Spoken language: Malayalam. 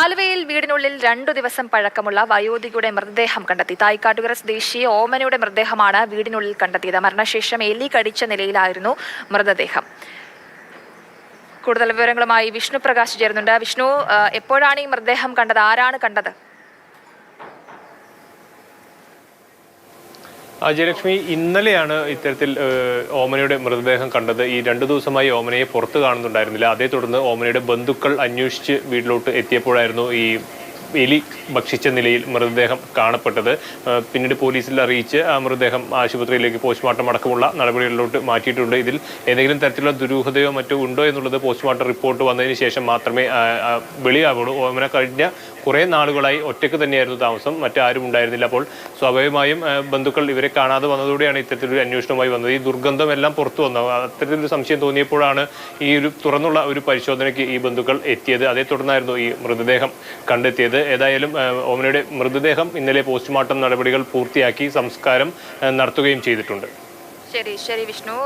ആലുവയിൽ വീടിനുള്ളിൽ 2 ദിവസം പഴക്കമുള്ള വയോധികയുടെ മൃതദേഹം കണ്ടെത്തി. തായിക്കാട്ടുകര സ്വദേശി ഓമനയുടെ മൃതദേഹമാണ് വീടിനുള്ളിൽ കണ്ടെത്തിയത്. മരണശേഷം എലി കടിച്ച നിലയിലായിരുന്നു മൃതദേഹം. കൂടുതൽ വിവരങ്ങളുമായി വിഷ്ണു പ്രകാശ് ചേരുന്നുണ്ട്. വിഷ്ണു, എപ്പോഴാണ് ഈ മൃതദേഹം കണ്ടത്? ആരാണ് കണ്ടത്? ജയലക്ഷ്മി, ഇന്നലെയാണ് ഇത്തരത്തിൽ ഓമനയുടെ മൃതദേഹം കണ്ടത്. ഈ 2 ദിവസമായി ഓമനയെ പുറത്ത് കാണുന്നുണ്ടായിരുന്നില്ല. അതേ തുടർന്ന് ഓമനയുടെ ബന്ധുക്കൾ അന്വേഷിച്ച് വീട്ടിലോട്ട് എത്തിയപ്പോഴായിരുന്നു ഈ എലി ഭക്ഷിച്ച നിലയിൽ മൃതദേഹം കാണപ്പെട്ടത്. പിന്നീട് പോലീസിൽ അറിയിച്ച് ആ മൃതദേഹം ആശുപത്രിയിലേക്ക് പോസ്റ്റ്മോർട്ടം അടക്കമുള്ള നടപടികളിലോട്ട് മാറ്റിയിട്ടുണ്ട്. ഇതിൽ ഏതെങ്കിലും തരത്തിലുള്ള ദുരൂഹതയോ മറ്റോ ഉണ്ടോ എന്നുള്ളത് പോസ്റ്റ്മോർട്ടം റിപ്പോർട്ട് വന്നതിന് ശേഷം മാത്രമേ വെളിയാവുള്ളൂ. ഓമന കഴിഞ്ഞ കുറേ നാളുകളായി ഒറ്റയ്ക്ക് തന്നെയായിരുന്നു താമസം, മറ്റാരും ഉണ്ടായിരുന്നില്ല. അപ്പോൾ സ്വാഭാവികമായും ബന്ധുക്കൾ ഇവരെ കാണാതെ വന്നതോടെയാണ് ഇത്തരത്തിലൊരു അന്വേഷണവുമായി വന്നത്. ഈ ദുർഗന്ധം എല്ലാം പുറത്തു വന്നു. അത്തരത്തിലൊരു സംശയം തോന്നിയപ്പോഴാണ് ഈ തുറന്നുള്ള ഒരു പരിശോധനയ്ക്ക് ഈ ബന്ധുക്കൾ എത്തിയത്. അതേ തുടർന്നായിരുന്നു ഈ മൃതദേഹം കണ്ടെത്തിയത്. ഏതായാലും ഓമനയുടെ മൃതദേഹം ഇന്നലെ പോസ്റ്റ്മോർട്ടം നടപടികൾ പൂർത്തിയാക്കി സംസ്കാരം നടത്തുകയും ചെയ്തിട്ടുണ്ട്. ശരി വിഷ്ണു.